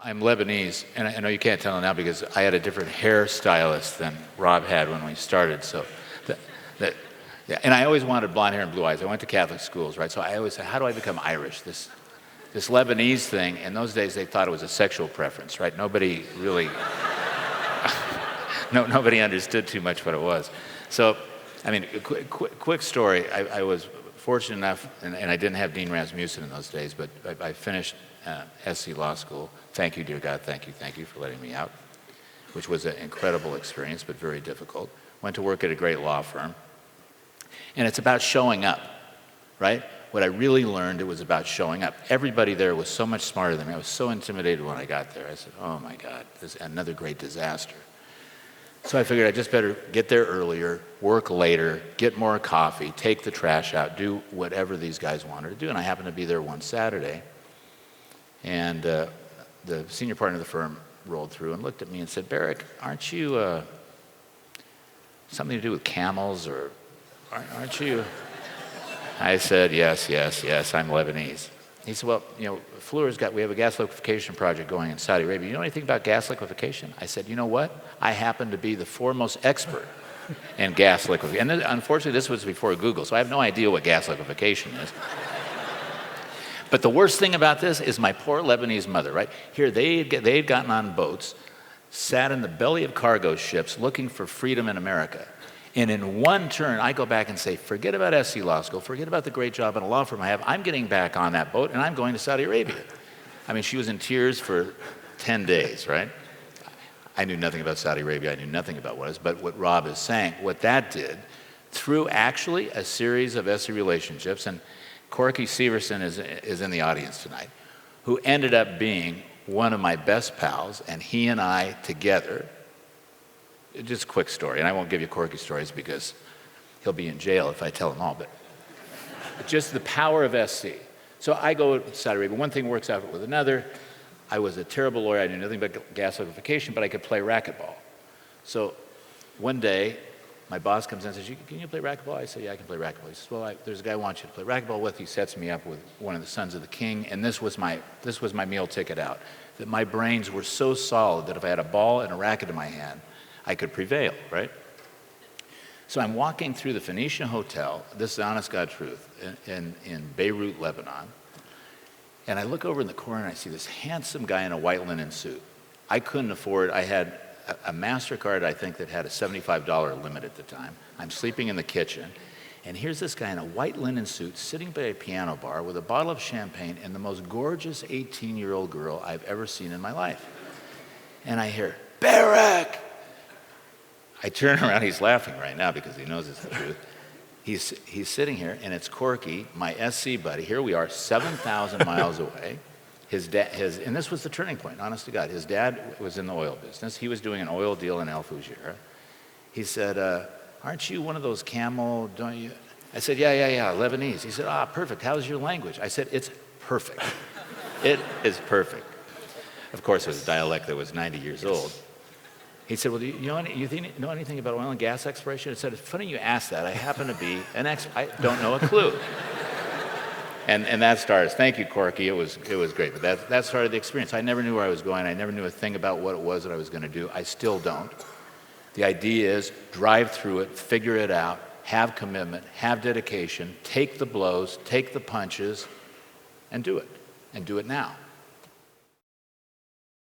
I'm Lebanese, and I know you can't tell now because I had a different hairstylist than Rob had when we started. So, yeah, and I always wanted blonde hair and blue eyes. I went to Catholic schools, right? So I always said, how do I become Irish? This Lebanese thing. In those days, they thought it was a sexual preference, right? Nobody really, nobody understood too much what it was. So, I mean, quick story. I was fortunate enough, and I didn't have Dean Rasmussen in those days, but I finished SC Law School. Thank you, dear God, thank you for letting me out, which was an incredible experience, but very difficult. Went to work at a great law firm. And it's about showing up, right? What I really learned, it was about showing up. Everybody there was so much smarter than me. I was so intimidated when I got there. I said, oh my God, this is another great disaster. So I figured I just better get there earlier, work later, get more coffee, take the trash out, do whatever these guys wanted to do. And I happened to be there one Saturday. And the senior partner of the firm rolled through and looked at me and said, Barrack, aren't you something to do with camels, or aren't you? I said, yes, I'm Lebanese. He said, well, you know, we have a gas liquefaction project going in Saudi Arabia. You know anything about gas liquefaction? I said, you know what? I happen to be the foremost expert in gas liquefaction. And unfortunately, this was before Google, so I have no idea what gas liquefaction is. But the worst thing about this is my poor Lebanese mother, right? Here, they had gotten on boats, sat in the belly of cargo ships looking for freedom in America. And in one turn, I go back and say, forget about SC Law School, forget about the great job in a law firm I have. I'm getting back on that boat, and I'm going to Saudi Arabia. I mean, she was in tears for 10 days, right? I knew nothing about Saudi Arabia. I knew nothing about what it was. But what Rob is saying, what that did, through actually a series of SC relationships, and Corky Severson is in the audience tonight, who ended up being one of my best pals, and he and I together, just a quick story, and I won't give you Corky stories because he'll be in jail if I tell him all, but just the power of SC. So I go to Saudi Arabia, one thing works out with another. I was a terrible lawyer, I knew nothing about gas liquefaction, but I could play racquetball. So one day, my boss comes in and says, can you play racquetball? I say, yeah, I can play racquetball. He says, well, there's a guy I want you to play racquetball with. He sets me up with one of the sons of the king, and this was my meal ticket out. That my brains were so solid that if I had a ball and a racket in my hand, I could prevail, right? So I'm walking through the Phoenician Hotel, this is honest God truth, in Beirut, Lebanon, and I look over in the corner and I see this handsome guy in a white linen suit. I couldn't afford, I had a MasterCard, I think, that had a $75 limit at the time. I'm sleeping in the kitchen, and here's this guy in a white linen suit sitting by a piano bar with a bottle of champagne and the most gorgeous 18-year-old girl I've ever seen in my life. And I hear, Barrack! I turn around, he's laughing right now because he knows it's the truth. He's sitting here, and it's Corky, my SC buddy. Here we are, 7,000 miles away. And this was the turning point, honest to God. His dad was in the oil business. He was doing an oil deal in Al Fujairah. He said, aren't you one of those camel, don't you? I said, yeah, Lebanese. He said, perfect. How's your language? I said, it's perfect. It is perfect. Of course, it was a dialect that was 90 years old. He said, well, do you know anything about oil and gas exploration? I said, it's funny you asked that. I happen to be an expert. I don't know a clue. And that started. Thank you, Corky. It was great. But that started the experience. I never knew where I was going. I never knew a thing about what it was that I was going to do. I still don't. The idea is drive through it, figure it out, have commitment, have dedication, take the blows, take the punches, and do it. And do it now.